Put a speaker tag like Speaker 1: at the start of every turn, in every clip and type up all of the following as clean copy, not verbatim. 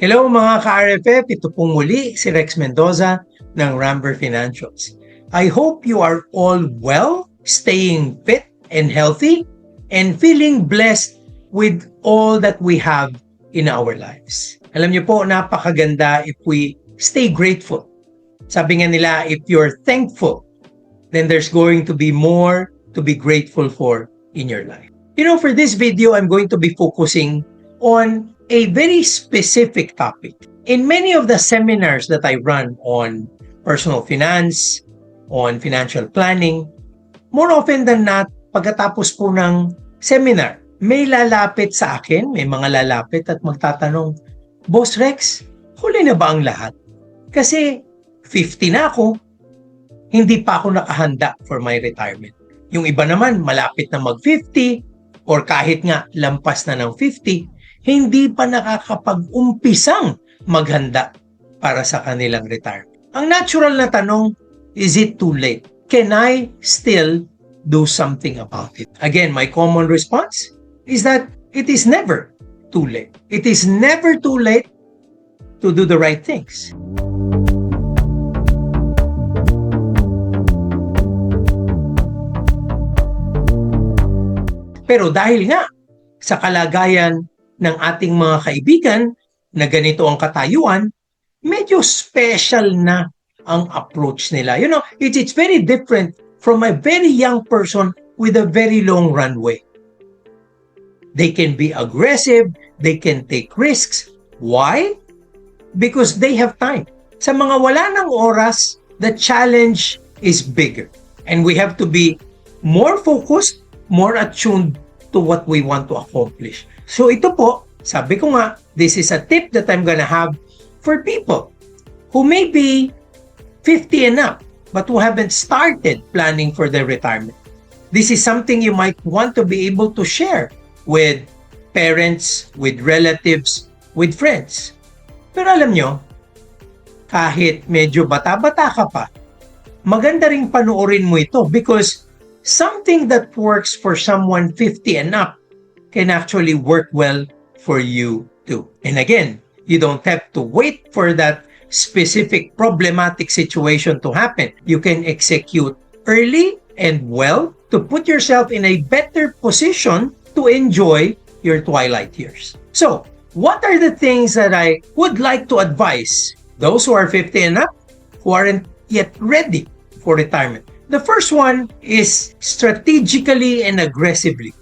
Speaker 1: Hello mga ka-RFF, ito pong muli si Rex Mendoza ng Ramber Financials. I hope you are all well, staying fit and healthy, and feeling blessed with all that we have in our lives. Alam niyo po, napakaganda if we stay grateful. Sabi nga nila, if you're thankful, then there's going to be more to be grateful for in your life. You know, for this video, I'm going to be focusing on a very specific topic. In many of the seminars that I run on personal finance, on financial planning, more often than not, pagkatapos po ng seminar, may lalapit sa akin, may mga lalapit at magtatanong, Boss Rex, huli na ba ang lahat? Kasi 50 na ako, hindi pa ako nakahanda for my retirement. Yung iba naman, malapit na mag-50 or kahit nga lampas na ng 50, hindi pa nakakapag-umpisang maghanda para sa kanilang retirement. Ang natural na tanong, is it too late? Can I still do something about it? Again, my common response is that it is never too late. It is never too late to do the right things. Pero dahil nga sa kalagayan ng ating mga kaibigan na ganito ang katayuan, medyo special na ang approach nila. You know, it's very different from a very young person with a very long runway. They can be aggressive, they can take risks. Why? Because they have time. Sa mga wala ng oras, the challenge is bigger. And we have to be more focused, more attuned to what we want to accomplish. So ito po, sabi ko nga, this is a tip that I'm gonna have for people who may be 50 and up, but who haven't started planning for their retirement. This is something you might want to be able to share with parents, with relatives, with friends. Pero alam nyo, kahit medyo bata-bata ka pa, maganda ring panoorin mo ito because something that works for someone 50 and up can actually work well for you too. And again, you don't have to wait for that specific problematic situation to happen. You can execute early and well to put yourself in a better position to enjoy your twilight years. So, what are the things that I would like to advise those who are 50 and up who aren't yet ready for retirement? The first one is strategically and aggressively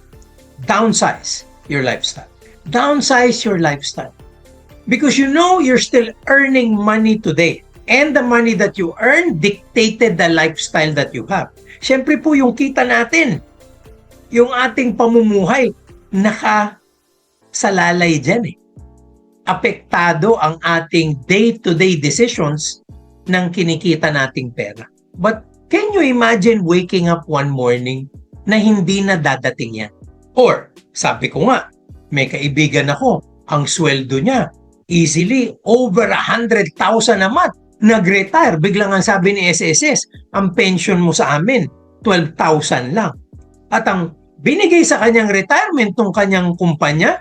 Speaker 1: downsize your lifestyle. Downsize your lifestyle. Because you know you're still earning money today. And the money that you earn dictated the lifestyle that you have. Siyempre po yung kita natin, yung ating pamumuhay, nakasalalay dyan eh. Apektado ang ating day-to-day decisions ng kinikita nating pera. But can you imagine waking up one morning na hindi na dadating yan? Or, sabi ko nga, may kaibigan ako, ang sweldo niya, easily over 100,000 a month. Nag-retire, biglang ang sabi ni SSS, ang pension mo sa amin, 12,000 lang. At ang binigay sa kanyang retirement ng kanyang kumpanya,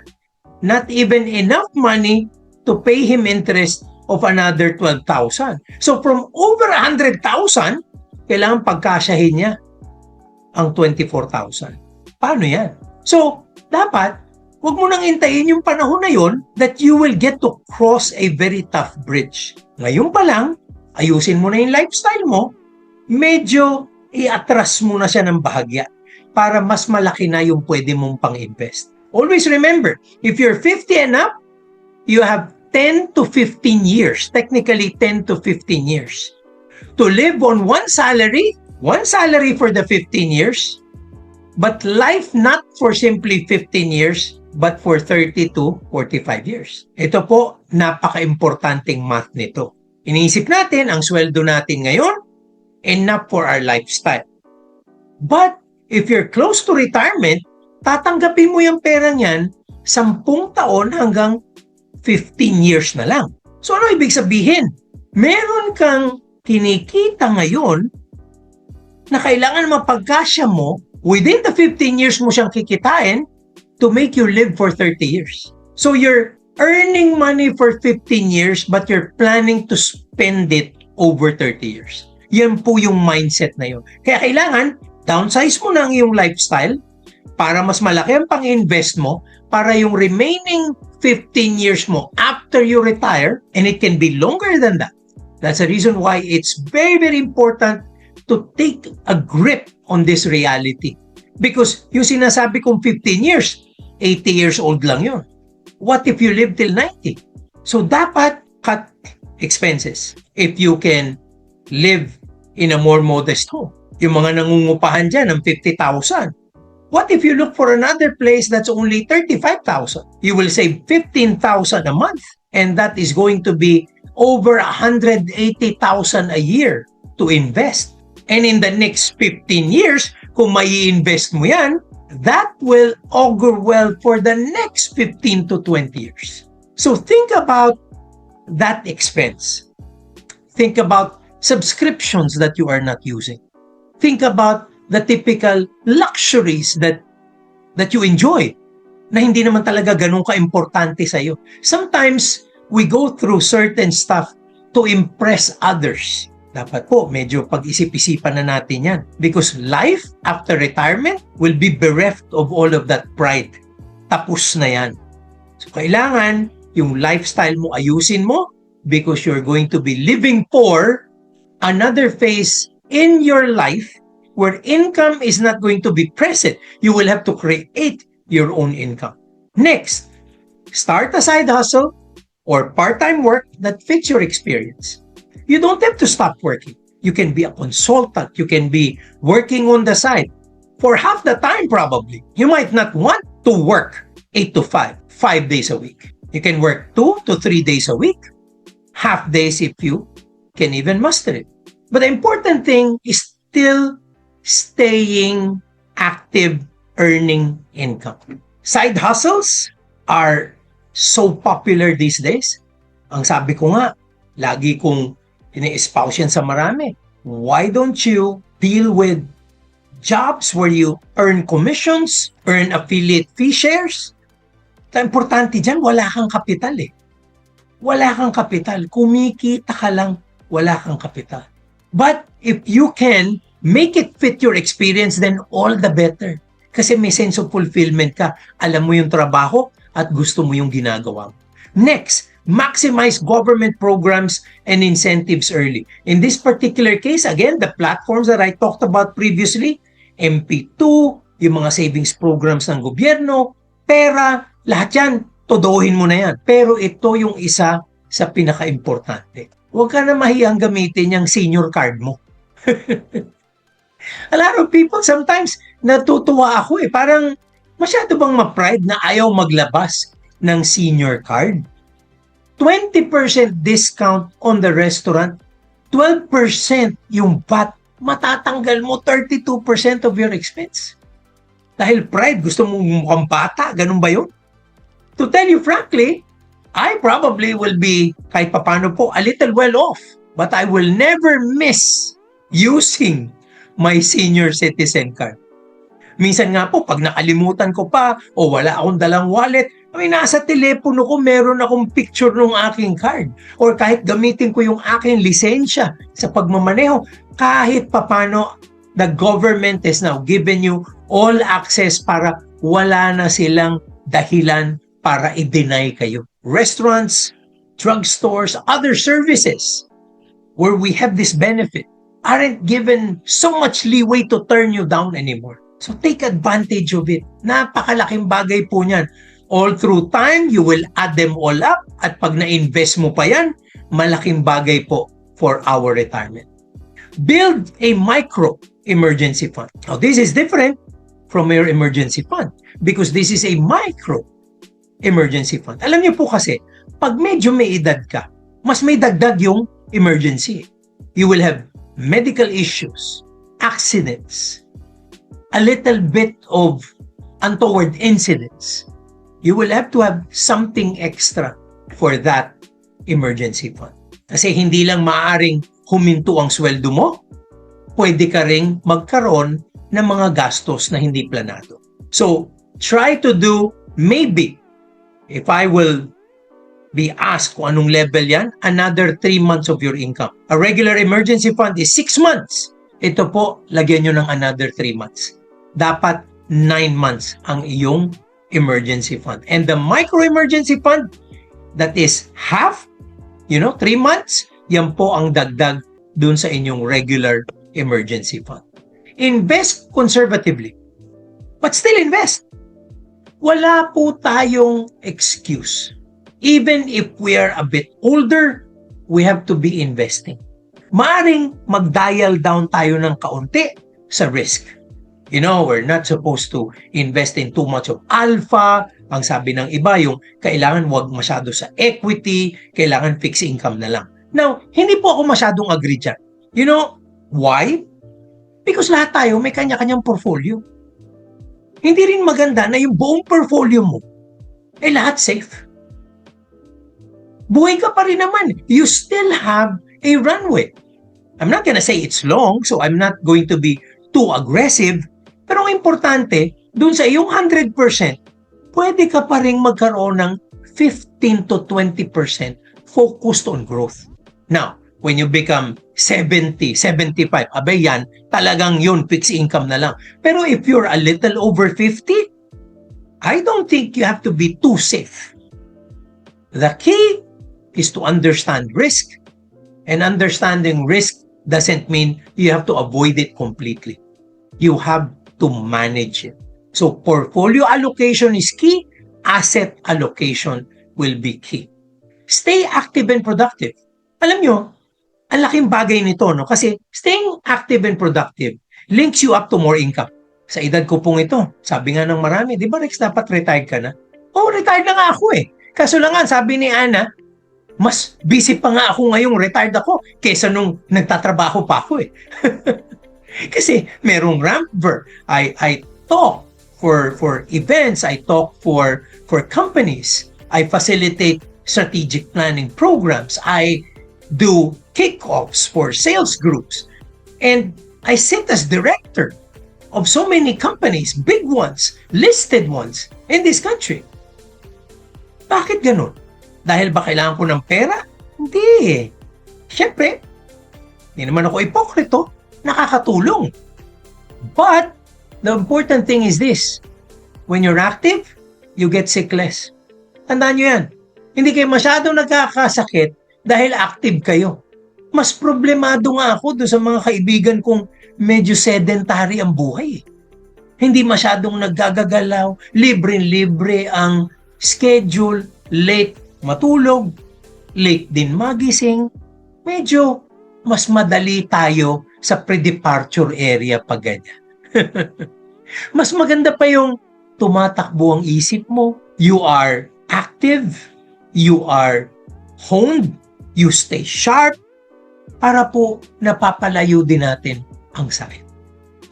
Speaker 1: not even enough money to pay him interest of another 12,000. So from over 100,000, kailangan pagkasyahin niya ang 24,000. Paano yan? So, dapat, huwag mo nang intayin yung panahon na yon that you will get to cross a very tough bridge. Ngayon pa lang, ayusin mo na yung lifestyle mo, medyo i-atras mo na siya ng bahagya para mas malaki na yung pwede mong pang-invest. Always remember, if you're 50 and up, you have 10 to 15 years, technically 10 to 15 years, to live on one salary for the 15 years, but life not for simply 15 years, but for 30 to 45 years. Ito po, napaka-importanting math nito. Iniisip natin ang sweldo natin ngayon, enough for our lifestyle. But if you're close to retirement, tatanggapin mo yung pera niyan 10 taon hanggang 15 years na lang. So ano ibig sabihin? Meron kang kinikita ngayon na kailangan mapagkasya mo within the 15 years mo siyang kikitain to make you live for 30 years. So your earning money for 15 years but you're planning to spend it over 30 years. Yan po yung mindset na yun. Kaya kailangan, downsize mo na ang iyong lifestyle para mas malaki ang pang-invest mo para yung remaining 15 years mo after you retire, and it can be longer than that. That's the reason why it's very, very important to take a grip on this reality. Because yung sinasabi kong 15 years, 80 years old lang yun. What if you live till 90? So dapat cut expenses if you can live in a more modest home. Yung mga nangungupahan dyan ng 50,000. What if you look for another place that's only 35,000? You will save 15,000 a month, and that is going to be over 180,000 a year to invest. And in the next 15 years, kung may invest mo yan, that will augur well for the next 15 to 20 years. So think about that expense. Think about subscriptions that you are not using. Think about the typical luxuries that you enjoy na hindi naman talaga ganun ka-importante sa'yo. Sometimes, we go through certain stuff to impress others. Dapat po, medyo pag-isip-isipan na natin yan. Because life after retirement will be bereft of all of that pride. Tapos na yan. So, kailangan yung lifestyle mo ayusin mo because you're going to be living for another phase in your life where income is not going to be present. You will have to create your own income. Next, start a side hustle or part-time work that fits your experience. You don't have to stop working. You can be a consultant. You can be working on the side for half the time probably. You might not want to work 8 to 5, 5 days a week. You can work 2 to 3 days a week, half days if you can even muster it. But the important thing is still staying active, earning income. Side hustles are so popular these days. Ang sabi ko nga, lagi kong ini-espouse yan sa marami. Why don't you deal with jobs where you earn commissions, earn affiliate fee shares? Ang importante dyan, wala kang kapital eh. Wala kang kapital. Kumikita ka lang, wala kang kapital. But if you can make it fit your experience, then all the better. Kasi may sense of fulfillment ka. Alam mo yung trabaho at gusto mo yung ginagawa mo. Next, maximize government programs and incentives early. In this particular case, again, the platforms that I talked about previously, MP2, yung mga savings programs ng gobyerno, pera, lahat yan, todohin mo na yan. Pero ito yung isa sa pinaka-importante. Huwag ka na mahiyang gamitin yung senior card mo. A lot of people, sometimes, natutuwa ako eh. Parang, masyado bang ma-pride na ayaw maglabas ng senior card? 20% discount on the restaurant, 12% yung VAT, matatanggal mo 32% of your expense. Dahil pride, gusto mong mukhang bata, ganun ba yun? To tell you frankly, I probably will be, kahit papano po, a little well off. But I will never miss using my senior citizen card. Minsan nga po, pag nakalimutan ko pa o wala akong dalang wallet, nasa telepono ko meron akong picture ng aking card. Or kahit gamitin ko yung aking lisensya sa pagmamaneho, kahit papano, the government has now given you all access para wala na silang dahilan para i-deny kayo. Restaurants, drugstores, other services where we have this benefit aren't given so much leeway to turn you down anymore. So take advantage of it. Napakalaking bagay po niyan. All through time, you will add them all up at pag na-invest mo pa yan, malaking bagay po for our retirement. Build a micro emergency fund. Now, this is different from your emergency fund because this is a micro emergency fund. Alam niyo po kasi, pag medyo may edad ka, mas may dagdag yung emergency. You will have medical issues, accidents, a little bit of untoward incidents. You will have to have something extra for that emergency fund. Kasi hindi lang maaaring huminto ang sweldo mo, pwede ka ring magkaroon ng mga gastos na hindi planado. So, try to do maybe, if I will be asked kung anong level yan, another 3 months of your income. A regular emergency fund is 6 months. Ito po, lagyan nyo ng another 3 months. Dapat 9 months ang iyong emergency fund. And the micro emergency fund, that is half, 3 months, yan po ang dagdag dun sa inyong regular emergency fund. Invest conservatively, but still invest. Wala po tayong excuse. Even if we are a bit older, we have to be investing. Maaring mag-dial down tayo ng kaunti sa risk. We're not supposed to invest in too much of alpha. Ang sabi ng iba, yung kailangan wag masyado sa equity, kailangan fixed income na lang. Now, hindi po ako masyadong agree dyan. Why? Because lahat tayo may kanya-kanyang portfolio. Hindi rin maganda na yung buong portfolio mo lahat safe. Buhay ka pa rin naman. You still have a runway. I'm not gonna say it's long, so I'm not going to be too aggressive. Pero ang importante, dun sa iyong 100%, pwede ka pa rin magkaroon ng 15 to 20% focused on growth. Now, when you become 70, 75, abay yan, talagang yun, fixed income na lang. Pero if you're a little over 50, I don't think you have to be too safe. The key is to understand risk. And understanding risk doesn't mean you have to avoid it completely. You have to manage it. So portfolio allocation is key. Asset allocation will be key. Stay active and productive. Alam nyo, ang laking bagay nito, no? Kasi staying active and productive links you up to more income. Sa edad ko pong ito, sabi nga ng marami, di ba Rex, dapat retired ka na? Oh, retired na nga ako eh. Kaso lang nga, sabi ni Ana, mas busy pa nga ako ngayong retired ako kaysa nung nagtatrabaho pa ako eh. Kasi merong Ramper. I talk for events, I talk for companies, I facilitate strategic planning programs, I do kickoffs for sales groups, and I sit as director of so many companies, big ones, listed ones in this country. Bakit ganun? Dahil ba kailangan ko ng pera? Hindi. Siyempre, hindi naman ako ipokrito, nakakatulong. But the important thing is this: when you're active, you get sick less. Tandaan nyo yan. Hindi kayo masyadong nagkakasakit dahil active kayo. Mas problemado nga ako doon sa mga kaibigan kong medyo sedentary ang buhay. Hindi masyadong naggagagalaw, libre-libre ang schedule, late matulog, late din magising. Medyo mas madali tayo sa pre-departure area pag ganyan. Mas maganda pa yung tumatakbo ang isip mo, you are active, you are honed, you stay sharp, para po napapalayo din natin ang sakit.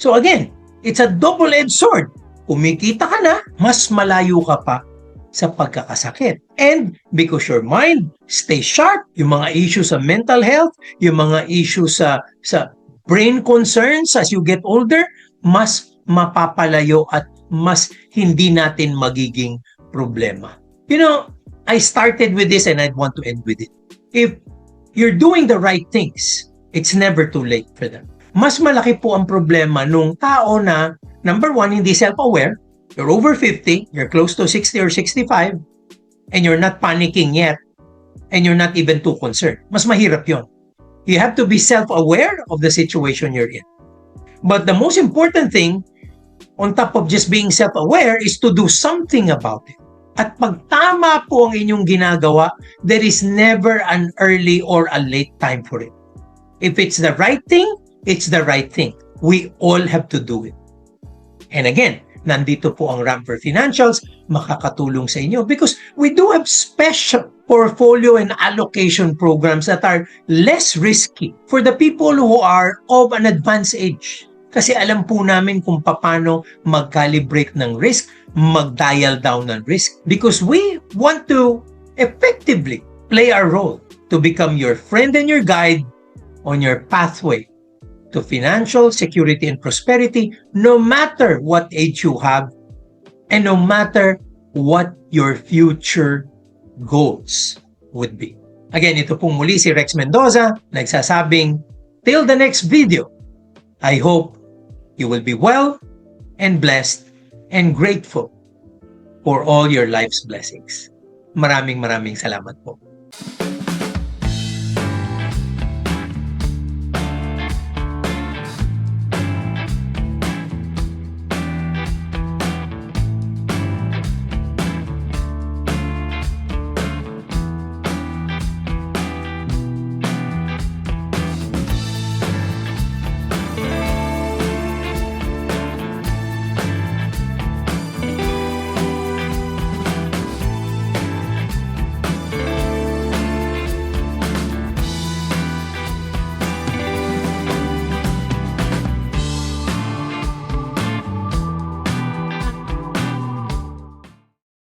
Speaker 1: So again, it's a double-edged sword. Kumikita ka na, mas malayo ka pa sa pagkakasakit. And because your mind stays sharp, yung mga issues sa mental health, yung mga issues sa brain concerns as you get older, mas mapapalayo at mas hindi natin magiging problema. I started with this and I'd want to end with it. If you're doing the right things, it's never too late for them. Mas malaki po ang problema nung tao na, number one, hindi self-aware, you're over 50, you're close to 60 or 65, and you're not panicking yet, and you're not even too concerned. Mas mahirap yon. You have to be self-aware of the situation you're in. But the most important thing, on top of just being self-aware, is to do something about it. At pag tama po ang inyong ginagawa, there is never an early or a late time for it. If it's the right thing, it's the right thing. We all have to do it. And again, nandito po ang Ramper Financials, makakatulong sa inyo because we do have special portfolio and allocation programs that are less risky for the people who are of an advanced age. Kasi alam po namin kung paano mag-calibrate ng risk, mag-dial down ng risk, because we want to effectively play our role to become your friend and your guide on your pathway to financial security and prosperity, no matter what age you have and no matter what your future goals. would be. Again, ito pong muli si Rex Mendoza, nagsasabing, till the next video, I hope you will be well and blessed and grateful for all your life's blessings. Maraming salamat po.